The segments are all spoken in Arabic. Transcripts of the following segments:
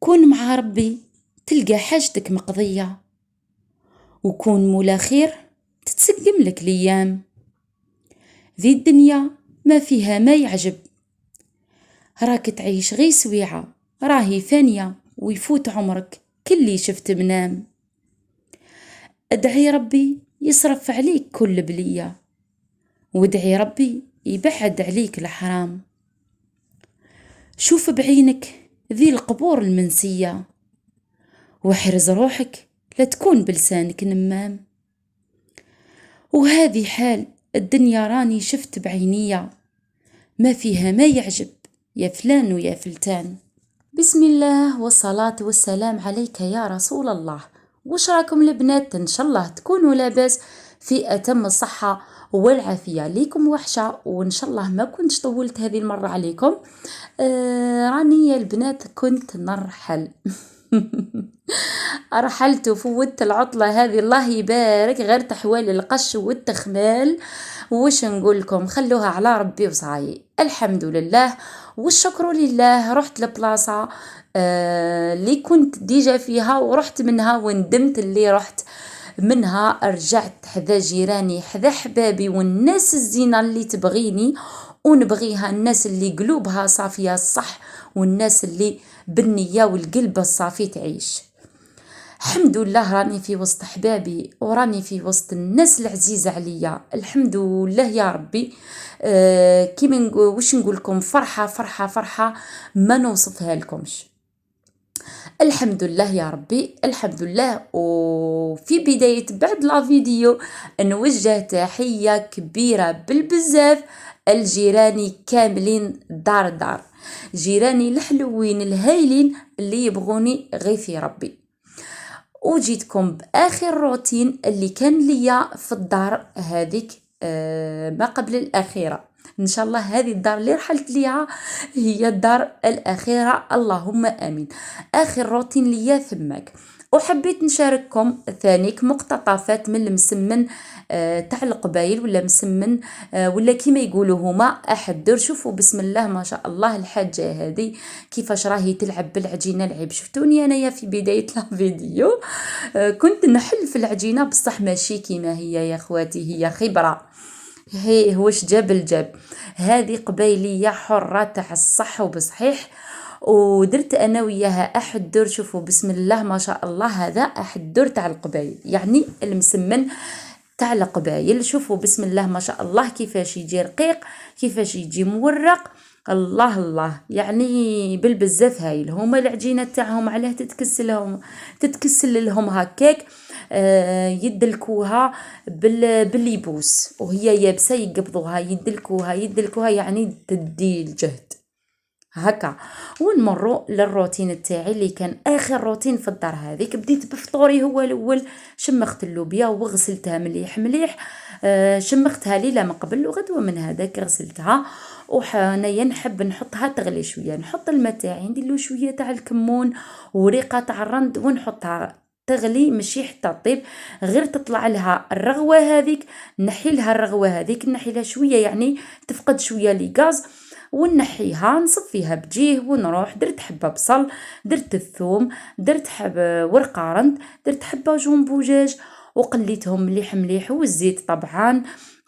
كون مع ربي تلقى حاجتك مقضية، وكون مولا خير تتسقم لك الأيام. ذي الدنيا ما فيها ما يعجب، راك تعيش غي سويعة، راهي فانية ويفوت عمرك كلي شفت منام. ادعي ربي يصرف عليك كل بلية، وادعي ربي يبعد عليك الحرام. شوف بعينك ذي القبور المنسية، واحرز روحك لا تكون بلسانك نمام. وهذه حال الدنيا راني شفت بعينية، ما فيها ما يعجب يا فلان ويا فلتان. بسم الله والصلاة والسلام عليك يا رسول الله. وش راكم البنات؟ ان شاء الله تكونوا لاباس في اتم الصحة والعافية. ليكم وحشة، وان شاء الله ما كنتش طولت هذه المرة عليكم. راني يا البنات كنت نرحل رحلت وفوت العطلة هذه، الله يبارك، غير تحوال القش والتخمال. وش نقول لكم، خلوها على ربي وصاي. الحمد لله والشكر لله. رحت لبلاصة اللي كنت ديجا فيها، ورحت منها وندمت اللي رحت منها. رجعت حذا جيراني حذا حبابي والناس الزينة اللي تبغيني ونبغيها، الناس اللي قلوبها صافية الصح، والناس اللي بالنية والقلب الصافي تعيش. الحمد لله راني في وسط حبابي، وراني في وسط الناس العزيزة عليا. الحمد لله يا ربي. كي وش نقول لكم، فرحة فرحة فرحة ما نوصفها لكمش. الحمد لله يا ربي، الحمد لله. وفي بداية بعد لا فيديو نوجه تحية كبيرة بالبزاف الجيراني كاملين، دار دار، جيراني الحلوين الهايلين اللي يبغوني غير في ربي. وجيتكم بآخر روتين اللي كان ليا في الدار هذيك ما قبل الأخيرة. إن شاء الله هذه الدار اللي رحلت ليها هي الدار الأخيرة، اللهم آمين. آخر روتين ليا ثمك. وحبيت نشارككم ثانيك مقتطفات من المسمن تاع القبايل، ولا مسمن ولا كيما يقولوا هما احدر. شوفوا بسم الله ما شاء الله الحاجه هذه كيفاش راهي تلعب بالعجينه العيب. شفتوني انايا في بدايه الفيديو كنت نحل في العجينه، بصح ماشي كيما هي يا اخواتي، هي خبره. هي هوش جاب الجاب، هذه قبايليه حره تاع الصح وبصحيح. ودرت انا وياها احدر. شوفوا بسم الله ما شاء الله، هذا احدر تاع القبايل، يعني المسمن تاع القبايل. شوفوا بسم الله ما شاء الله كيفاش يجي رقيق، كيفاش يجي مورق. الله الله، يعني بالبزاف هايل. هما العجينه تاعهم علاه تتكسل لهم هكاك. يدلكوها بالليبوس وهي يابسه، يقبضوها يدلكوها يعني تدي الجهد هكا. ونمروا للروتين تاعي اللي كان اخر روتين في الدار هذيك. بديت بفطوري هو الاول، شمخت اللوبيا وغسلتها مليح مليح. شمختها ليله من قبل، وغدوه من هذاك غسلتها. وحنايا نحب نحطها تغلي شويه، نحط الماء تاعي ندير له شويه تاع الكمون وريقه تاع الرند، ونحطها تغلي ماشي حتى طيب، غير تطلع لها الرغوه هذيك. نحي لها الرغوه هذيك، نحي لها شويه يعني تفقد شويه لي غاز، ونحيها نصفيها بجيه ونروح. درت حبه بصل، درت الثوم، درت ورقه رند، درت حبه جنبوجاج، وقليتهم مليح مليح، والزيت طبعا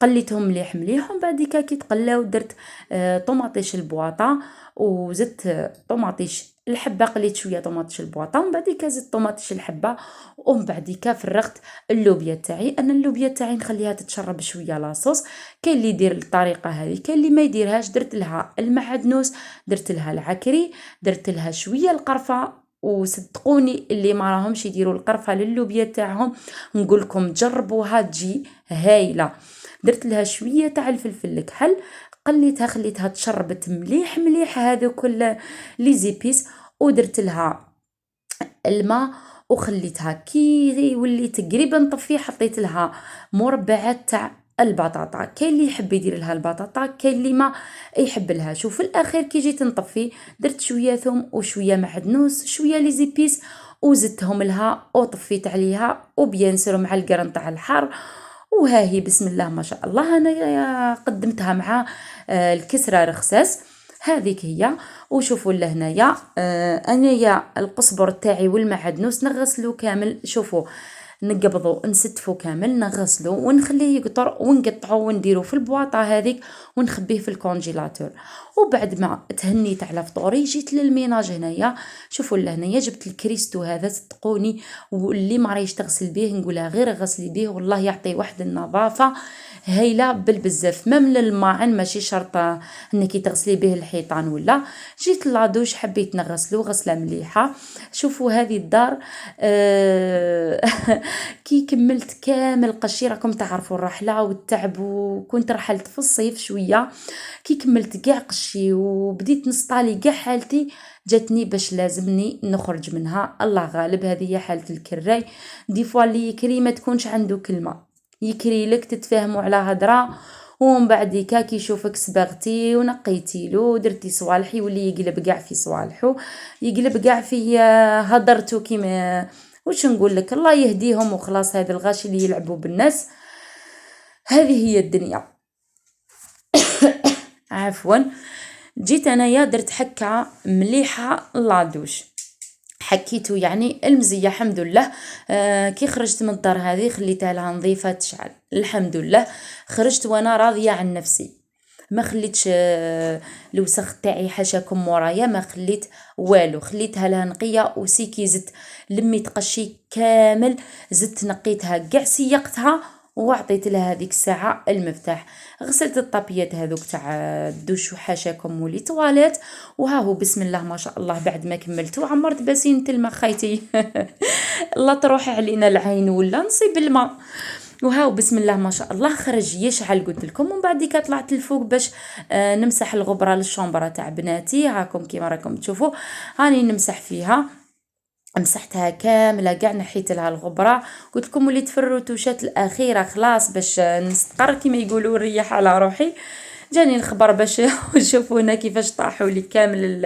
قليتهم مليح مليح. ومن بعد كي تقلاو درت طوماطيش البواطه، وزدت طوماطيش الحبه، قليت شويه طوماطيش البواطه، ومن بعد زدت طوماطيش الحبه. ومن بعد فرغت اللوبيا تاعي. انا اللوبيا تاعي نخليها تتشرب شويه لاصوص. كاين اللي يدير الطريقه هذه، كاين اللي ما يديرهاش. درت لها المعدنوس، درت لها العكري، درت لها شويه القرفه. وصدقوني اللي ما راهمش يديروا القرفه للوبيا تاعهم، نقول لكم جربوها تجي هايله. درت لها شويه تاع الفلفل الكحل، قليتها خليتها تشربت مليح مليح هذو كل لي زيبيس. ودرت لها الماء وخليتها كي وليت تقريبا نطفي. حطيت لها مربعات تاع البطاطا، كاين اللي يحب يدير لها البطاطا، كاين اللي ما يحب لها. شوف في الاخير كي جيت نطفي درت شويه ثوم وشويه معدنوس شويه لي زيبيس، وزدتهم لها وطفيت عليها، وبيان سور مع القرن تاع الحار. وها هي بسم الله ما شاء الله انا قدمتها مع الكسره رخصاص. هذيك هي. وشوفوا لهنايا انايا القصبر تاعي والمعدنوس نغسلو كامل. شوفوا نقبضو نستفو كامل نغسلو ونخليه يقطر ونقطعو ونديرو في البواطه هذيك ونخبيه في الكونجيلاتور. وبعد ما تهنيت على فطوري جيت للميناج هنايا. شوفوا لهنايا جبت الكريستو هذا صدقوني، واللي ما راهيش تغسل به نقولها غير غسلي به والله يعطي واحد النظافه هايله بالبزاف. مام للماعن ماشي شرط انك تغسلي به الحيطان ولا. جيت لادوش حبيت نغسلو غسله مليحه. شوفوا هذه الدار كي كملت كامل قشي راكم تعرفوا الرحله والتعب، وكنت رحلت في الصيف شويه. كي كملت كاع قشي وبديت نسطالي كاع حالتي جاتني باش لازمني نخرج منها. الله غالب هذه هي حالة الكراي. دي فوا اللي يكري ما تكونش عنده كلمة، يكري لك تتفاهموا على هضرة ومن بعديكا كي يشوفك صبغتي ونقيتي له ودرتي صوالح يولي يقلب كاع في صوالحو، يقلب كاع في هضرتو. كيما واش نقول لك، الله يهديهم وخلاص. هذا الغاشي اللي يلعبوا بالناس، هذه هي الدنيا. عفوا. جيت انايا درت حكه مليحه لادوش، حكيتو يعني المزيه الحمد لله. كي خرجت من الدار هذه خليتها لها نظيفه تشعل الحمد لله. خرجت وانا راضيه عن نفسي، ما خليتش الوسخ تاعي حاشاكم مورايا، ما خليت والو، خليتها لها نقيه. وسيكي زدت لميت قشي كامل، زدت نقيتها كاع سيقتها وعطيت لها هذيك الساعه المفتاح. غسلت الطابيات هذوك تاع الدوش وحاشاكم ولي تواليت. وها هو بسم الله ما شاء الله بعد ما كملت وعمرت باسينة الماء خيتي لا تروح علينا العين ولا نصيب الماء. وهاو بسم الله ما شاء الله خرج يشعل قلت لكم. ومن بعد كي طلعت للفوق باش نمسح الغبره للشومبره تاع بناتي. هاكم كيما راكم تشوفوا هاني نمسح فيها. مسحتها كامله كاع نحيت لها الغبره. قلت لكم وليت في الروتوشات الاخيره خلاص باش نستقر كيما يقولوا نريح على روحي. جاني الخبر باش نشوفوا هنا كيفاش طاحوا لي كامل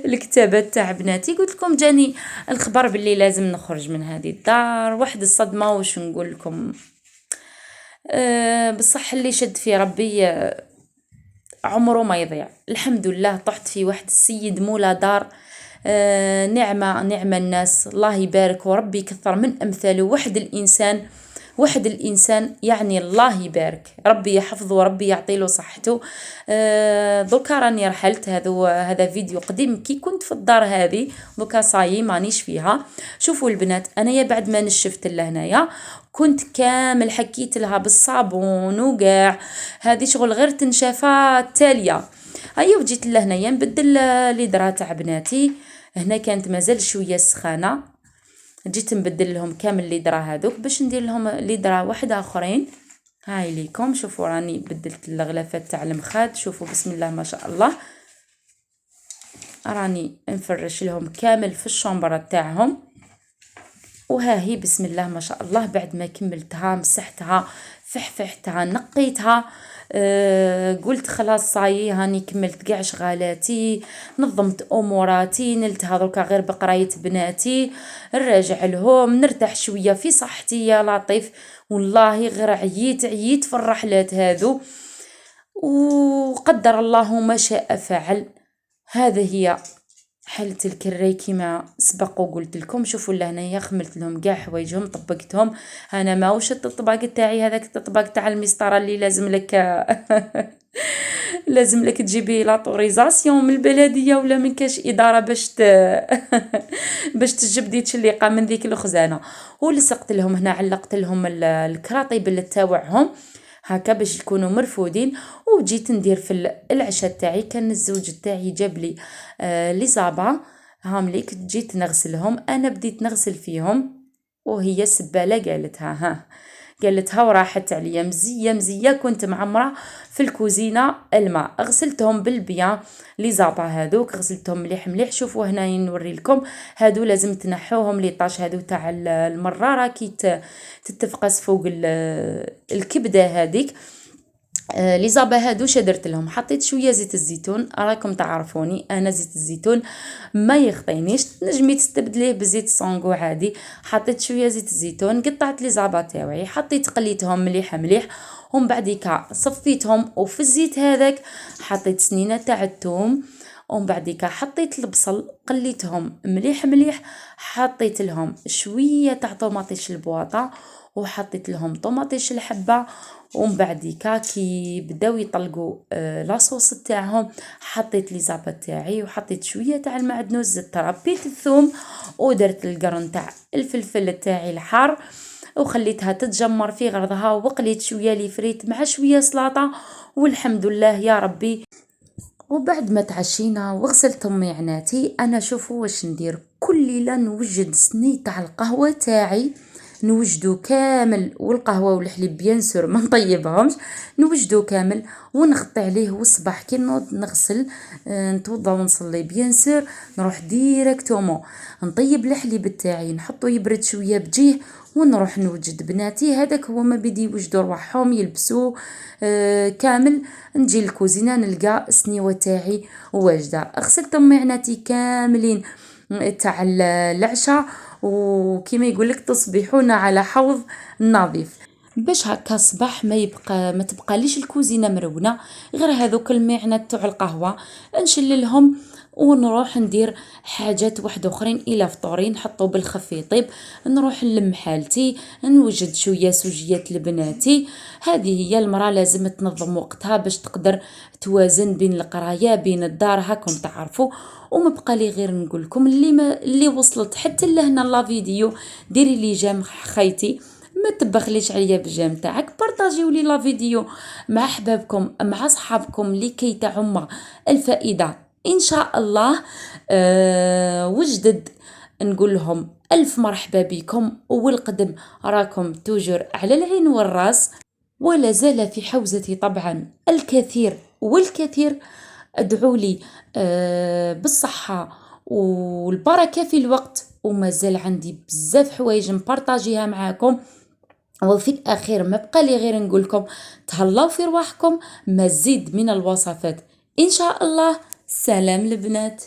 الكتابات تاع بناتي. قلت لكم جاني الخبر باللي لازم نخرج من هذه الدار. واحد الصدمه واش نقول لكم. بصح اللي شد في ربي عمره ما يضيع. الحمد لله طحت في واحد السيد مولا دار. نعمة الناس الله يبارك وربي يكثر من أمثاله. واحد الإنسان يعني الله يبارك، ربي يحفظه وربي يعطيله صحته. دوكا راني رحلت. هذا فيديو قديم كي كنت في الدار هذه، دوكا صايي مانيش فيها. شوفوا البنات انايا بعد ما نشفت لهنايا كنت كامل حكيت لها بالصابون وكاع هذه شغل غير تنشافه التاليه. هيا وجيت لهنايا نبدل ليدرا تاع بناتي. هنا كانت مازال شويه سخانه، جيت نبدل لهم كامل ليدرا هذوك باش ندير لهم ليدرا واحده اخرين. هاي ليكم شوفوا راني بدلت الغلافات تاع المخاد. شوفوا بسم الله ما شاء الله راني نفرش لهم كامل في الشومبره تاعهم. وها هي بسم الله ما شاء الله بعد ما كملتها مسحتها فحفحتها نقيتها. قلت خلاص صايي هاني كملت كاع شغالاتي، نظمت اموراتي، نلتها دركا غير بقرايه بناتي، نراجع لهم، نرتاح شويه في صحتي يا لطيف. والله غير عييت في الرحلات هذو، وقدر الله ما شاء فعل. هذه هي حالة الكراي كيما سبق وقلت لكم. شوفوا لهنايا خملت لهم كاع حوايجهم طبقتهم. انا ما وش الطباق تاعي هذاك الطباق تاع المسطره اللي لازم لك لازم لك تجيبي لاطوريزاسيون من البلديه ولا من كاش اداره باش تجبدي تشليقه من ذيك الخزانه. ولصقت لهم هنا علقت لهم الكراطيب تاعهم هكا باش يكونوا مرفودين. وجيت ندير في العشاء تاعي. كان الزوج تاعي جاب لي لي زابا هامليك، جيت نغسلهم. انا بديت نغسل فيهم وهي سباله قالتها وراحت عليا مزيه كنت معمره في الكوزينه الماء. غسلتهم بالبيان لي زابا هذوك، غسلتهم مليح. شوفوا هنا نوري لكم هادو لازم تنحوهم لي طاش هادو تاع المراره كي تتفقس فوق الكبده هذيك. لي زابا هادو درت لهم، حطيت شويه زيت الزيتون، راكم تعرفوني انا زيت الزيتون ما يخطينيش، تنجمي تستبدليه بزيت صونغو عادي. حطيت شويه زيت الزيتون، قطعت لي زابا تاوعي، حطيت قليتهم مليح مليح، ومن بعديكا صفيتهم، وفي الزيت هذاك حطيت سنينه تاع الثوم، ومن بعديكا حطيت البصل قليتهم مليح مليح، حطيت لهم شويه تاع طوماطيش البواطه، وحطيت لهم طوماطيش الحبه، ومن بعديكا كي بداو يطلقوا لاصوص تاعهم، حطيت لي زابا تاعي، وحطيت شويه تاع المعدنوس، زدت ربيت الثوم، ودرت القرن تاع الفلفل تاعي الحار، وخليتها تتجمر في غرضها، وقليت شويه لي فريت مع شويه سلطه، والحمد لله يا ربي. وبعد ما تعشينا وغسلت امي عناتي، انا شوفوا واش ندير، كل ليله نوجد صني تاع القهوه تاعي، نوجدو كامل، والقهوه والحليب بيان سور ما نطيبهمش، نوجدو كامل ونغطي عليه، والصباح كي نوض نغسل نتوضا ونصلي بيان سور، نروح ديريكتومون نطيب الحليب تاعي، نحطو يبرد شويه بجيه، ونروح نوجد بناتي، هذاك هو ما بدي يوجدوا رواحهم يلبسوا كامل، نجي الكوزينه نلقى السنيوه تاعي واجده. غسلت معناتي كاملين تاع العشاء، وكما يقولك تصبحون على حوض نظيف، باش هكا صباح ما تبقاليش الكوزينه مرونه، غير هذوك المعنات تاع القهوه نشللهم، ونروح ندير حاجات واحد اخرين الى فطورين نحطو بالخف يطيب، نروح نلم حالتي، نوجد شويه سوجيات لبناتي. هذه هي المراه لازم تنظم وقتها باش تقدر توازن بين القرايه بين الدار، هاكم تعرفوا. وما بقى لي غير نقول لكم اللي وصلت حتى لهنا لا فيديو، ديري لي جيم خيتي، ما تبخليش عليا بالجيم تاعك، بارطاجيو لي لا فيديو مع احبابكم مع صحابكم لكي تعم الفائده ان شاء الله. وجدد نقول لهم الف مرحبا بكم، والقدم راكم توجر على العين والراس، ولا زال في حوزتي طبعا الكثير والكثير. ادعوا لي بالصحة والبركة في الوقت، وما زال عندي بزاف حوايج نبارطاجيها معاكم. وفي الأخير ما بقى لي غير نقول لكم تهلاو في رواحكم، مزيد من الوصفات إن شاء الله. سلام البنات.